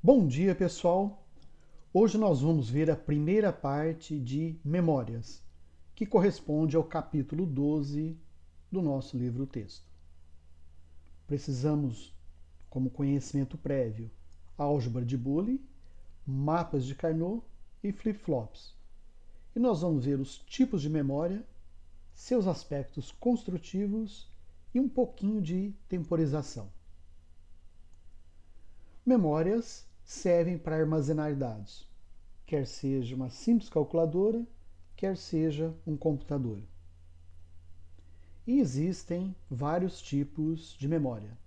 Bom dia, pessoal! Hoje nós vamos ver a primeira parte de Memórias, que corresponde ao capítulo 12 do nosso livro-texto. Precisamos, como conhecimento prévio, álgebra de Boole, mapas de Carnot e flip-flops. E nós vamos ver os tipos de memória, seus aspectos construtivos e um pouquinho de temporização. Memórias servem para armazenar dados, quer seja uma simples calculadora, quer seja um computador. E existem vários tipos de memória,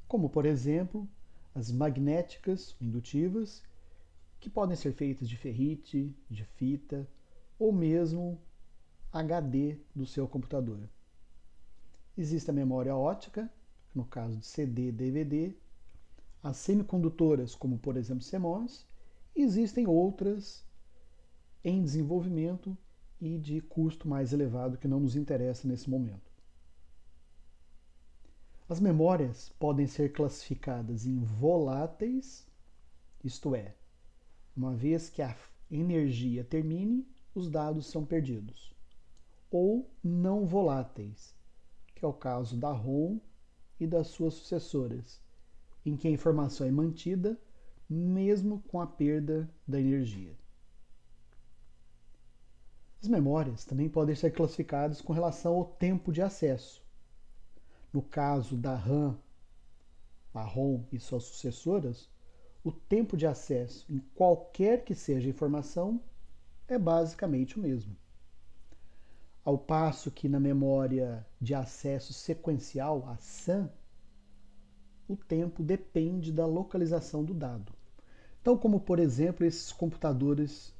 como por exemplo as magnéticas indutivas, que podem ser feitas de ferrite, de fita ou mesmo HD do seu computador. Existe a memória óptica, no caso de CD e DVD, as semicondutoras, como por exemplo CMOS, e existem outras em desenvolvimento e de custo mais elevado que não nos interessa nesse momento. As memórias podem ser classificadas em voláteis, isto é, uma vez que a energia termine, os dados são perdidos, ou não voláteis, que é o caso da ROM e das suas sucessoras, em que a informação é mantida mesmo com a perda da energia. As memórias também podem ser classificadas com relação ao tempo de acesso. No caso da RAM, a ROM e suas sucessoras, o tempo de acesso em qualquer que seja a informação é basicamente o mesmo. Ao passo que na memória de acesso sequencial, a SAM, o tempo depende da localização do dado. Então, como por exemplo esses computadores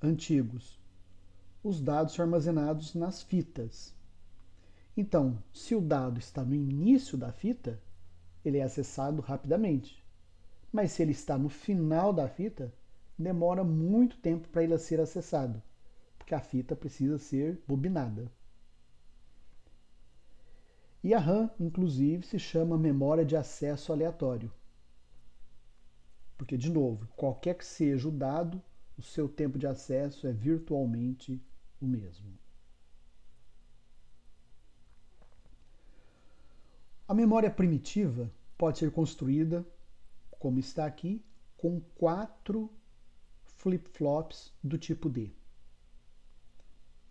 antigos, os dados são armazenados nas fitas. Então, se o dado está no início da fita, ele é acessado rapidamente. Mas se ele está no final da fita, demora muito tempo para ele ser acessado, porque a fita precisa ser bobinada. E a RAM, inclusive, se chama memória de acesso aleatório. Porque, de novo, qualquer que seja o dado, o seu tempo de acesso é virtualmente o mesmo. A memória primitiva pode ser construída, como está aqui, com 4 flip-flops do tipo D.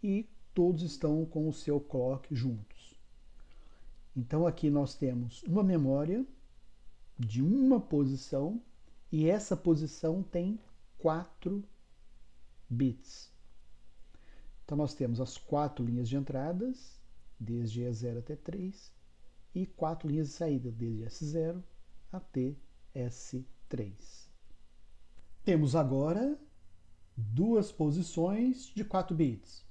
E todos estão com o seu clock juntos. Então aqui nós temos uma memória de uma posição e essa posição tem 4 bits. Então nós temos as 4 linhas de entradas, desde E0 até 3, e 4 linhas de saída, desde S0 até S3. Temos agora duas posições de 4 bits.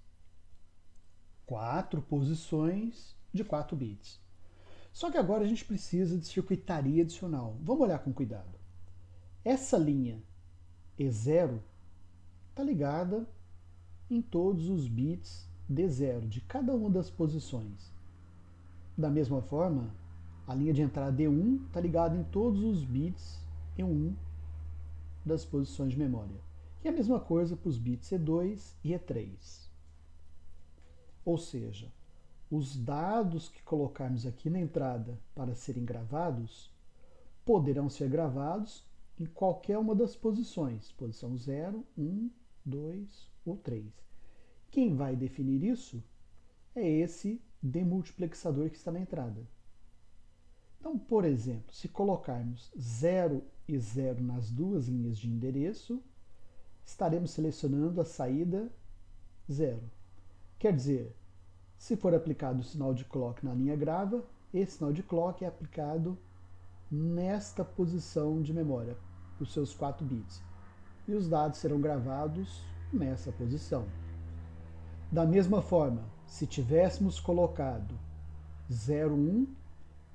4 posições de 4 bits. Só que agora a gente precisa de circuitaria adicional. Vamos olhar com cuidado. Essa linha E0 está ligada em todos os bits D0 de cada uma das posições. Da mesma forma, a linha de entrada D1 está ligada em todos os bits E1 das posições de memória. E a mesma coisa para os bits E2 e E3. Ou seja, os dados que colocarmos aqui na entrada para serem gravados poderão ser gravados em qualquer uma das posições, posição 0, 1, 2 ou 3. Quem vai definir isso é esse demultiplexador que está na entrada. Então, por exemplo, se colocarmos 0 e 0 nas duas linhas de endereço, estaremos selecionando a saída 0. Quer dizer, se for aplicado o sinal de clock na linha grava, esse sinal de clock é aplicado nesta posição de memória, os seus 4 bits. E os dados serão gravados nessa posição. Da mesma forma, se tivéssemos colocado 01,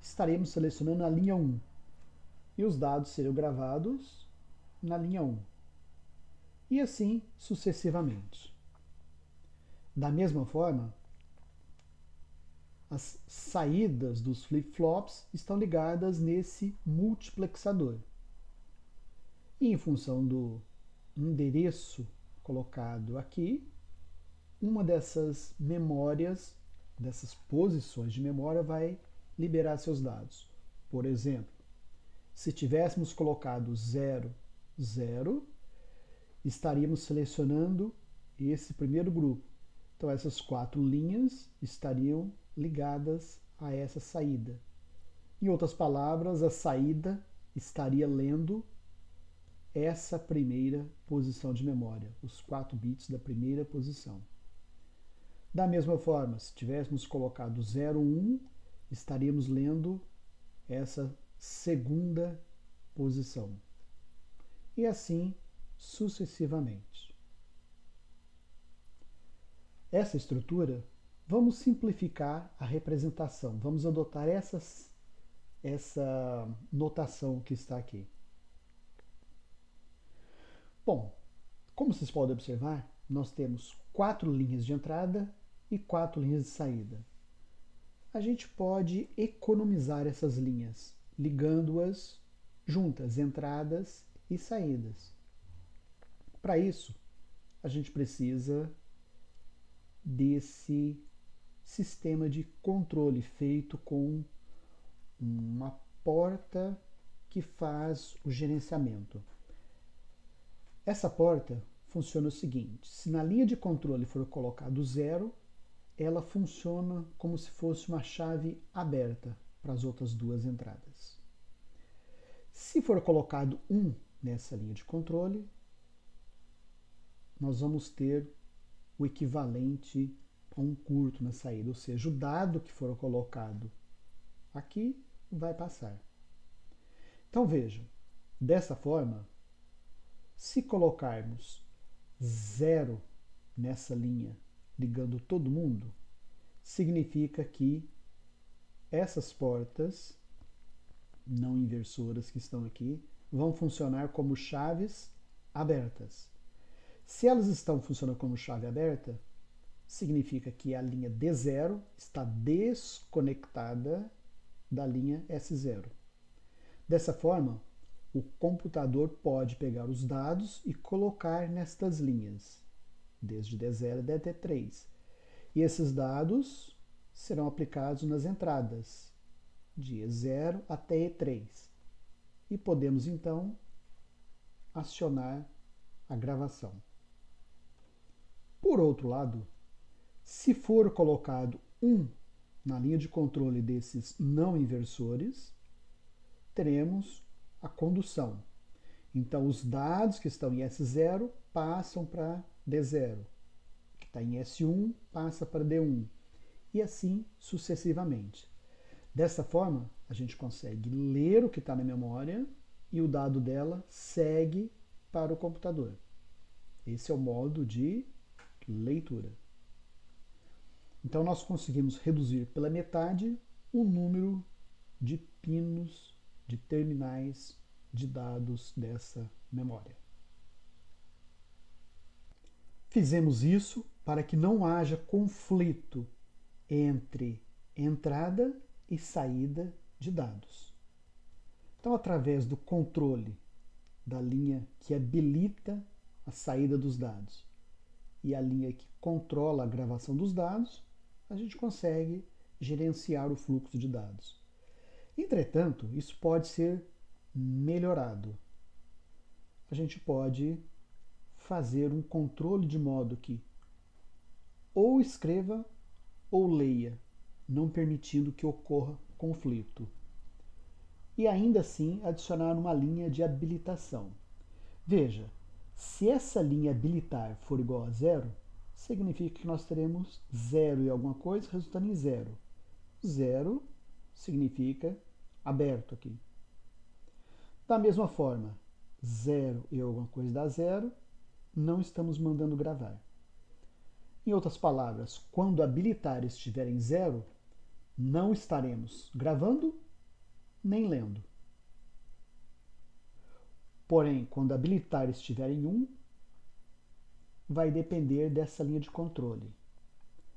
estaremos selecionando a linha 1. E os dados seriam gravados na linha 1. E assim sucessivamente. Da mesma forma, as saídas dos flip-flops estão ligadas nesse multiplexador. E em função do endereço colocado aqui, uma dessas memórias, dessas posições de memória, vai liberar seus dados. Por exemplo, se tivéssemos colocado 0, 0, estaríamos selecionando esse primeiro grupo. Então essas 4 linhas estariam ligadas a essa saída. Em outras palavras, a saída estaria lendo essa primeira posição de memória, os 4 bits da primeira posição. Da mesma forma, se tivéssemos colocado 0, 1, estaríamos lendo essa segunda posição. E assim sucessivamente. Essa estrutura, vamos simplificar a representação. Vamos adotar essa notação que está aqui. Bom, como vocês podem observar, nós temos 4 linhas de entrada e 4 linhas de saída. A gente pode economizar essas linhas, ligando-as juntas, entradas e saídas. Para isso, a gente precisa desse sistema de controle feito com uma porta que faz o gerenciamento. Essa porta funciona o seguinte: se na linha de controle for colocado 0, ela funciona como se fosse uma chave aberta para as outras 2 entradas. Se for colocado 1 nessa linha de controle, nós vamos ter o equivalente a um curto na saída, ou seja, o dado que for colocado aqui vai passar. Então veja, dessa forma, se colocarmos 0 nessa linha, ligando todo mundo, significa que essas portas não inversoras que estão aqui vão funcionar como chaves abertas. Se elas estão funcionando como chave aberta, significa que a linha D0 está desconectada da linha S0. Dessa forma, o computador pode pegar os dados e colocar nestas linhas, desde D0 até D3. E esses dados serão aplicados nas entradas, de E0 até E3. E podemos, então, acionar a gravação. Por outro lado, se for colocado 1 na linha de controle desses não inversores, teremos a condução. Então, os dados que estão em S0 passam para D0, que está em S1 passa para D1, e assim sucessivamente. Dessa forma, a gente consegue ler o que está na memória e o dado dela segue para o computador. Esse é o modo de leitura. Então, nós conseguimos reduzir pela metade o número de pinos, de terminais de dados dessa memória. Fizemos isso para que não haja conflito entre entrada e saída de dados. Então, através do controle da linha que habilita a saída dos dados e a linha que controla a gravação dos dados, a gente consegue gerenciar o fluxo de dados. Entretanto, isso pode ser melhorado. A gente pode fazer um controle de modo que ou escreva ou leia, não permitindo que ocorra conflito. E ainda assim adicionar uma linha de habilitação. Veja, se essa linha habilitar for igual a 0, significa que nós teremos 0 e alguma coisa resultando em 0. 0 significa aberto aqui. Da mesma forma, 0 e alguma coisa dá 0, não estamos mandando gravar. Em outras palavras, quando habilitar estiver em 0, não estaremos gravando nem lendo. Porém, quando habilitar estiver em 1, vai depender dessa linha de controle.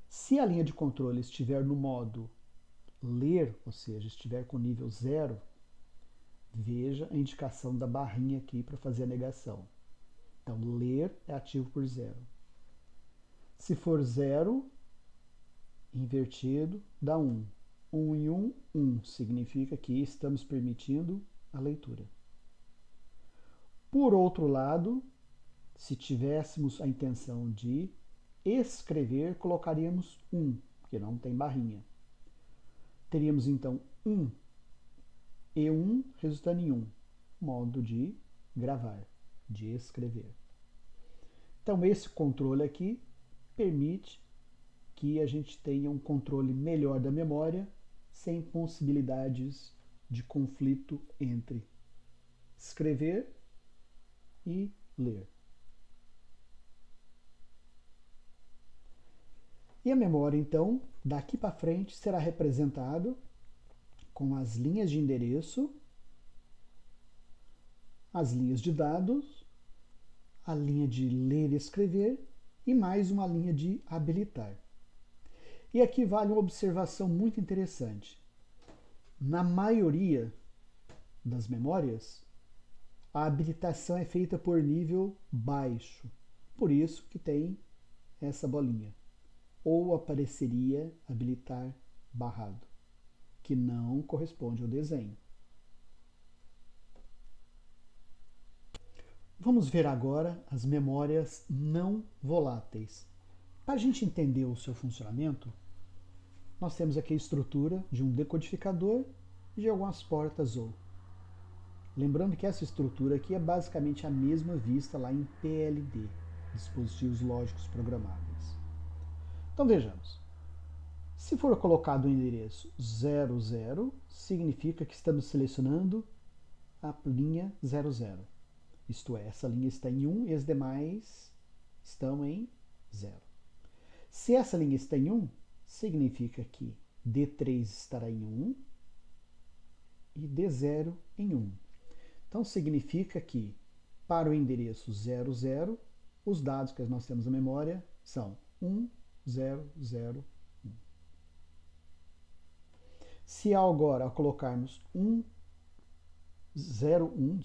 Se a linha de controle estiver no modo ler, ou seja, estiver com nível 0, Veja a indicação da barrinha aqui para fazer a negação. Então, ler é ativo por 0. Se for 0, invertido, dá 1. 1 e 1, 1. Significa que estamos permitindo a leitura. Por outro lado, se tivéssemos a intenção de escrever, colocaríamos 1, porque não tem barrinha. Teríamos então 1 e 1 resultando em 1. Modo de gravar, de escrever. Então, esse controle aqui permite que a gente tenha um controle melhor da memória, sem possibilidades de conflito entre escrever e ler. E a memória, então, daqui para frente, será representada com as linhas de endereço, as linhas de dados, a linha de ler e escrever e mais uma linha de habilitar. E aqui vale uma observação muito interessante. Na maioria das memórias, a habilitação é feita por nível baixo. Por isso que tem essa bolinha. Ou apareceria habilitar barrado, que não corresponde ao desenho. Vamos ver agora as memórias não voláteis. Para a gente entender o seu funcionamento, nós temos aqui a estrutura de um decodificador e de algumas portas OR. Lembrando que essa estrutura aqui é basicamente a mesma vista lá em PLD, dispositivos lógicos programáveis. Então vejamos. Se for colocado o endereço 00, significa que estamos selecionando a linha 00. Isto é, essa linha está em 1 e as demais estão em 0. Se essa linha está em 1, significa que D3 estará em 1 e D0 em 1. Então, significa que para o endereço 00, os dados que nós temos na memória são 1, 0, 0, 1. Se agora colocarmos 1, 0, 1,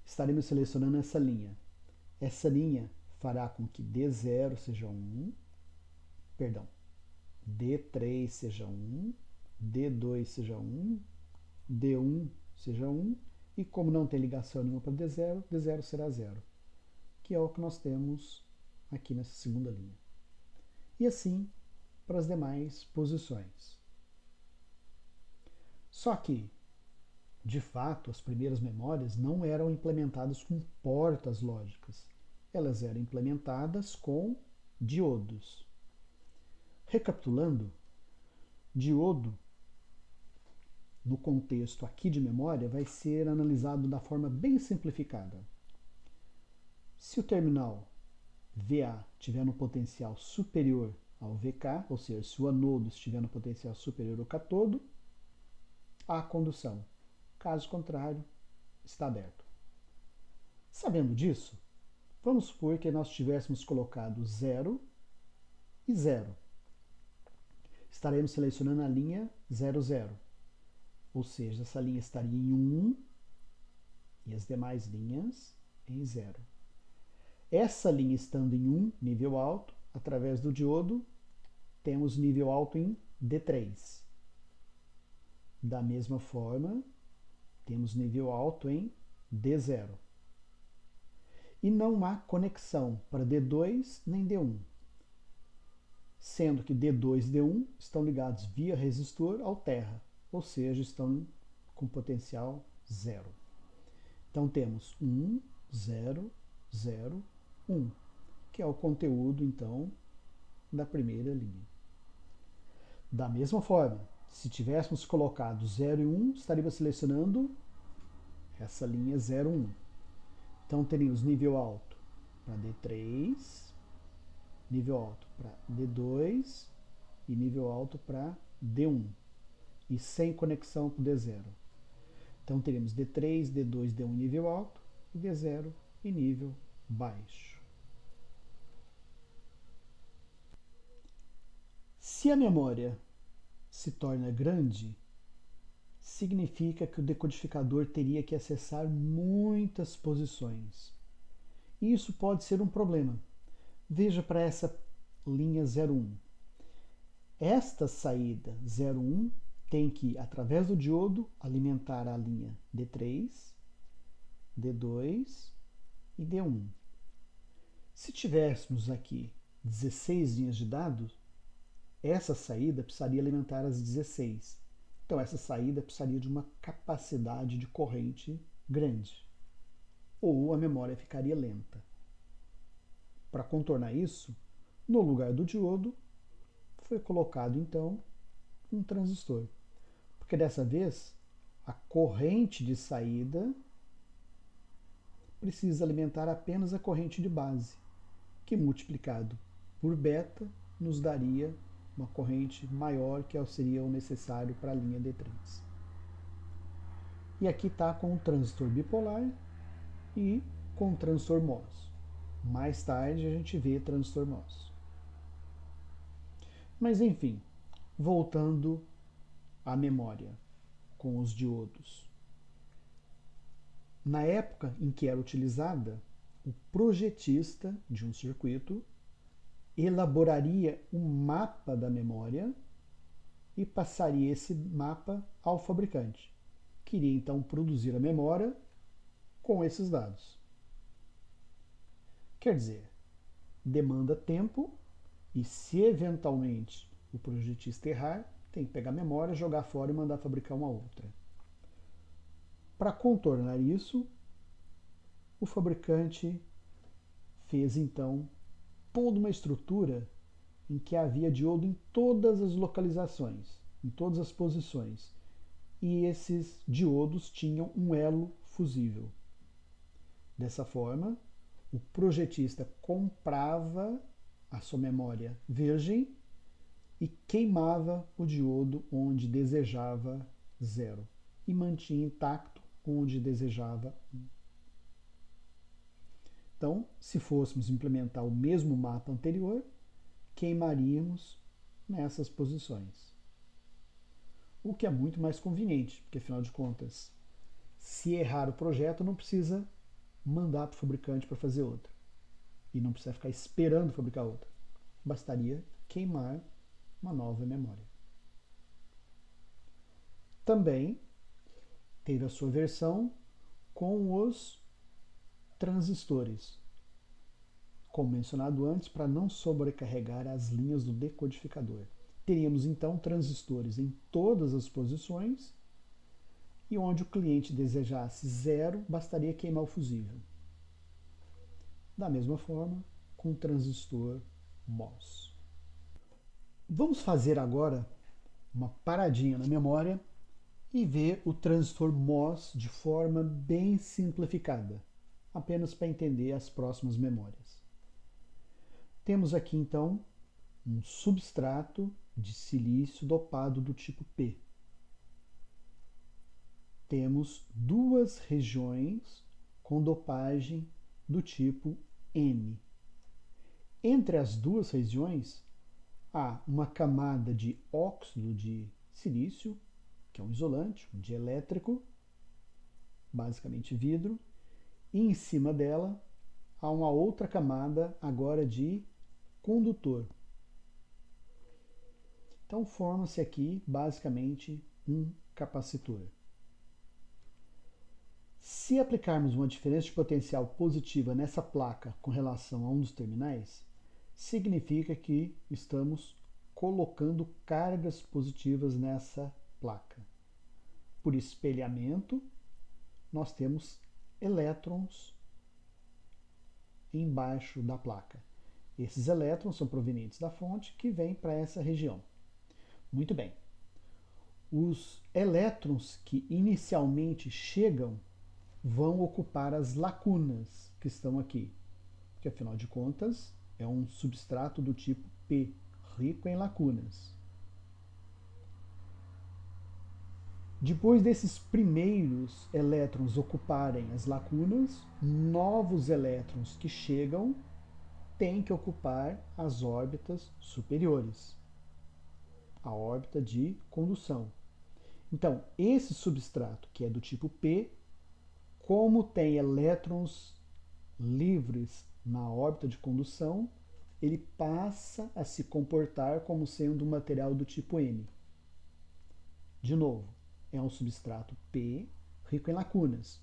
estaremos selecionando essa linha. Essa linha fará com que D0 seja 1, D3 seja 1, D2 seja 1, D1 seja 1, e como não tem ligação nenhuma para D0, D0 será 0, que é o que nós temos aqui nessa segunda linha. E assim para as demais posições. Só que, de fato, as primeiras memórias não eram implementadas com portas lógicas. Elas eram implementadas com diodos. Recapitulando, diodo, no contexto aqui de memória, vai ser analisado da forma bem simplificada. Se o terminal VA tiver no potencial superior ao VK, ou seja, se o anodo estiver no potencial superior ao catodo, há condução. Caso contrário, está aberto. Sabendo disso, vamos supor que nós tivéssemos colocado 0 e 0. Estaremos selecionando a linha 00. Ou seja, essa linha estaria em 1 e as demais linhas em 0. Essa linha estando em 1, nível alto, através do diodo, temos nível alto em D3. Da mesma forma, temos nível alto em D0. E não há conexão para D2 nem D1, sendo que D2 e D1 estão ligados via resistor ao terra, ou seja, estão com potencial 0. Então temos 1, 0, 0, 1, que é o conteúdo, então, da primeira linha. Da mesma forma, se tivéssemos colocado 0 e 1, estaríamos selecionando essa linha 0, 1. Então teríamos nível alto para D3, nível alto para D2 e nível alto para D1. E sem conexão com D0. Então teríamos D3, D2, D1 nível alto e D0 em nível baixo. Se a memória se torna grande, significa que o decodificador teria que acessar muitas posições. E isso pode ser um problema. Veja para essa linha 01. Esta saída 01 tem que, através do diodo, alimentar a linha D3, D2 e D1. Se tivéssemos aqui 16 linhas de dados, essa saída precisaria alimentar as 16. Então, essa saída precisaria de uma capacidade de corrente grande, ou a memória ficaria lenta. Para contornar isso, no lugar do diodo, foi colocado então um transistor, porque dessa vez a corrente de saída precisa alimentar apenas a corrente de base, que multiplicado por beta nos daria uma corrente maior que seria o necessário para a linha D3. E aqui está com o transistor bipolar e com o transistor MOS. Mais tarde a gente vê transistor MOS. Mas enfim, voltando à memória com os diodos. Na época em que era utilizada, o projetista de um circuito elaboraria um mapa da memória e passaria esse mapa ao fabricante, que iria então produzir a memória com esses dados. Quer dizer, demanda tempo e se eventualmente o projetista errar, tem que pegar a memória, jogar fora e mandar fabricar uma outra. Para contornar isso, o fabricante fez então toda uma estrutura em que havia diodo em todas as localizações, em todas as posições, e esses diodos tinham um elo fusível. Dessa forma, o projetista comprava a sua memória virgem e queimava o diodo onde desejava 0 e mantinha intacto onde desejava 1. Então, se fôssemos implementar o mesmo mapa anterior, queimaríamos nessas posições. O que é muito mais conveniente, porque afinal de contas, se errar o projeto, não precisa mandar para o fabricante para fazer outra. E não precisa ficar esperando fabricar outra. Bastaria queimar uma nova memória. Também teve a sua versão com os transistores, como mencionado antes, para não sobrecarregar as linhas do decodificador. Teríamos então transistores em todas as posições e onde o cliente desejasse 0, bastaria queimar o fusível. Da mesma forma, com o transistor MOS. Vamos fazer agora uma paradinha na memória e ver o transistor MOS de forma bem simplificada, apenas para entender as próximas memórias. Temos aqui então um substrato de silício dopado do tipo P. Temos duas regiões com dopagem do tipo N. Entre as duas regiões há uma camada de óxido de silício, que é um isolante, um dielétrico, basicamente vidro, e em cima dela há uma outra camada agora de condutor. Então forma-se aqui basicamente um capacitor. Se aplicarmos uma diferença de potencial positiva nessa placa com relação a um dos terminais, significa que estamos colocando cargas positivas nessa placa. Por espelhamento, nós temos elétrons embaixo da placa. Esses elétrons são provenientes da fonte que vêm para essa região. Muito bem. Os elétrons que inicialmente chegam vão ocupar as lacunas que estão aqui, porque afinal de contas é um substrato do tipo P, rico em lacunas. Depois desses primeiros elétrons ocuparem as lacunas, novos elétrons que chegam têm que ocupar as órbitas superiores, a órbita de condução. Então, esse substrato, que é do tipo P, como tem elétrons livres na órbita de condução, ele passa a se comportar como sendo um material do tipo N. De novo, é um substrato P rico em lacunas.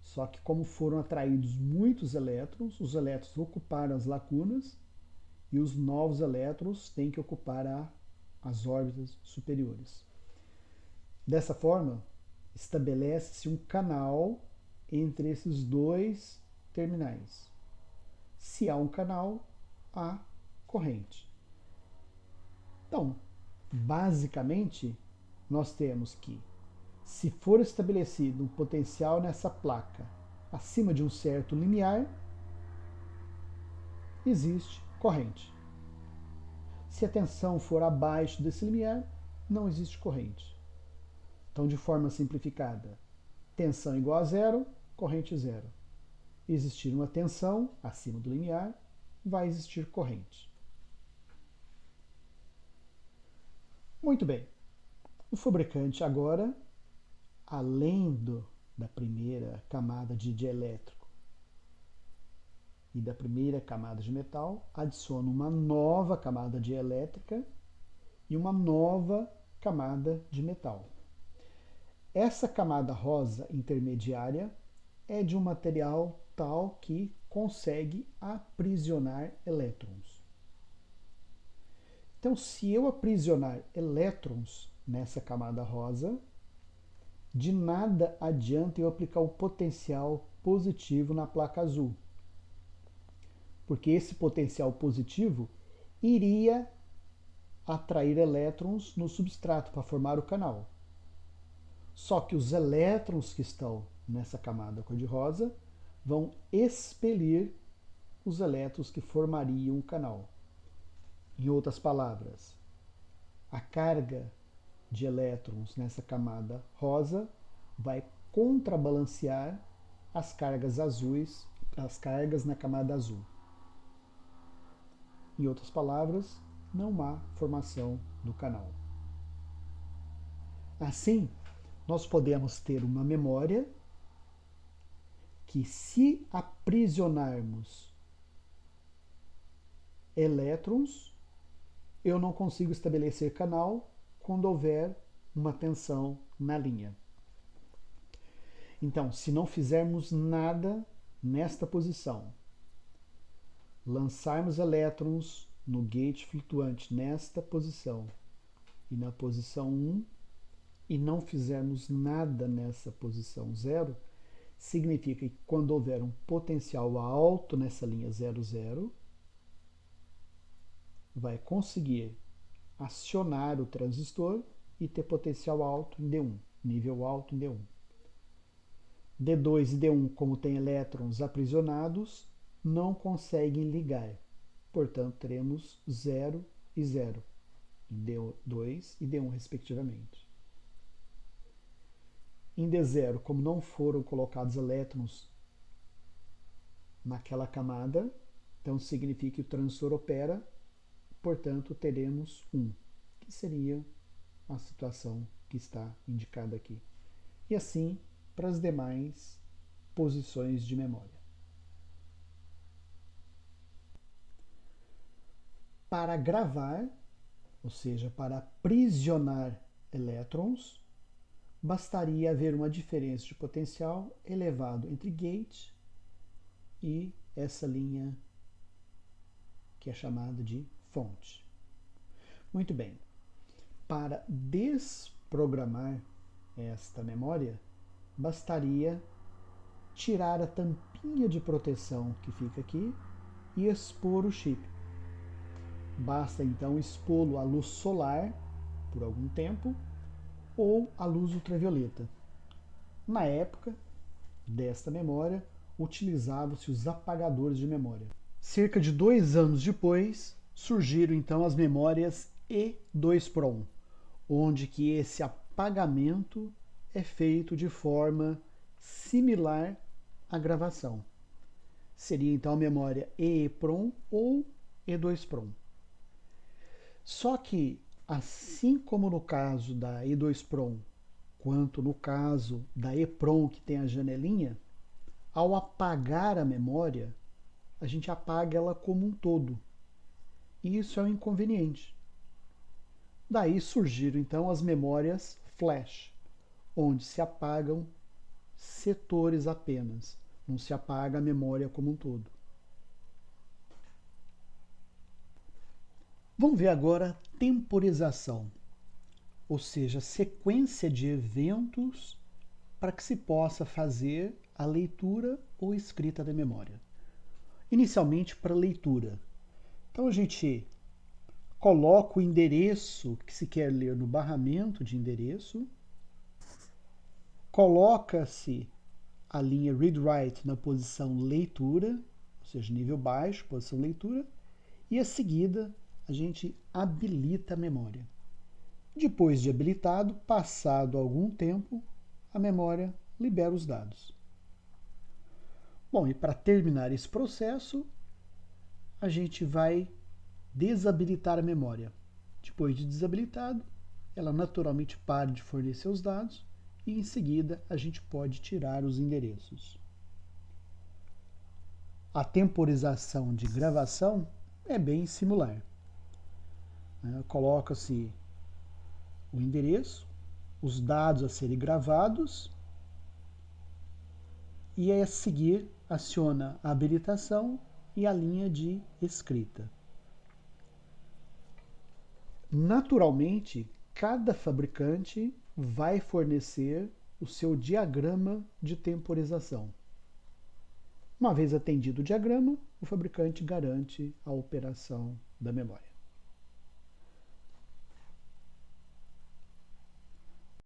Só que como foram atraídos muitos elétrons, os elétrons ocuparam as lacunas e os novos elétrons têm que ocupar as órbitas superiores. Dessa forma, estabelece-se um canal entre esses dois terminais. Se há um canal, há corrente. Então, basicamente, nós temos que, se for estabelecido um potencial nessa placa acima de um certo limiar, existe corrente. Se a tensão for abaixo desse limiar, não existe corrente. Então, de forma simplificada, tensão igual a zero, corrente zero. Existir uma tensão acima do limiar, vai existir corrente. Muito bem. O fabricante agora, além da primeira camada de dielétrico e da primeira camada de metal, adiciona uma nova camada dielétrica e uma nova camada de metal. Essa camada rosa intermediária é de um material tal que consegue aprisionar elétrons. Então, se eu aprisionar elétrons nessa camada rosa, de nada adianta eu aplicar o potencial positivo na placa azul. Porque esse potencial positivo iria atrair elétrons no substrato para formar o canal. Só que os elétrons que estão nessa camada cor-de-rosa vão expelir os elétrons que formariam o canal. Em outras palavras, a carga de elétrons nessa camada rosa vai contrabalancear as cargas azuis, as cargas na camada azul. Em outras palavras, não há formação do canal. Assim, nós podemos ter uma memória que, se aprisionarmos elétrons, eu não consigo estabelecer canal quando houver uma tensão na linha. Então, se não fizermos nada nesta posição, lançarmos elétrons no gate flutuante nesta posição e na posição 1, e não fizermos nada nessa posição 0, significa que quando houver um potencial alto nessa linha 00, vai conseguir acionar o transistor e ter potencial alto em D1, nível alto em D1. D2 e D1, como tem elétrons aprisionados, não conseguem ligar. Portanto, teremos 0 e 0 em D2 e D1, respectivamente. Em D0, como não foram colocados elétrons naquela camada, então significa que o transistor opera, portanto, teremos 1, que seria a situação que está indicada aqui. E assim para as demais posições de memória. Para gravar, ou seja, para aprisionar elétrons, bastaria haver uma diferença de potencial elevado entre gate e essa linha que é chamada de fonte. Muito bem. Para desprogramar esta memória, bastaria tirar a tampinha de proteção que fica aqui e expor o chip. Basta então expô-lo à luz solar por algum tempo ou à luz ultravioleta. Na época desta memória, utilizavam-se os apagadores de memória. Cerca de 2 anos depois, surgiram então as memórias E2PROM, onde que esse apagamento é feito de forma similar à gravação. Seria então a memória EEPROM ou E2PROM. Só que, assim como no caso da E2PROM quanto no caso da EEPROM, que tem a janelinha, ao apagar a memória, a gente apaga ela como um todo. E isso é um inconveniente. Daí surgiram então as memórias flash, onde se apagam setores apenas, não se apaga a memória como um todo. Vamos ver agora temporização, ou seja, sequência de eventos para que se possa fazer a leitura ou escrita da memória. Inicialmente para leitura. Então a gente coloca o endereço que se quer ler no barramento de endereço, coloca-se a linha read-write na posição leitura, ou seja, nível baixo, posição leitura, e a seguida a gente habilita a memória. Depois de habilitado, passado algum tempo, a memória libera os dados. Bom, e para terminar esse processo, a gente vai desabilitar a memória. Depois de desabilitado, ela naturalmente para de fornecer os dados e em seguida a gente pode tirar os endereços. A temporização de gravação é bem similar. Coloca-se o endereço, os dados a serem gravados e a seguir aciona a habilitação e a linha de escrita. Naturalmente, cada fabricante vai fornecer o seu diagrama de temporização. Uma vez atendido o diagrama, o fabricante garante a operação da memória.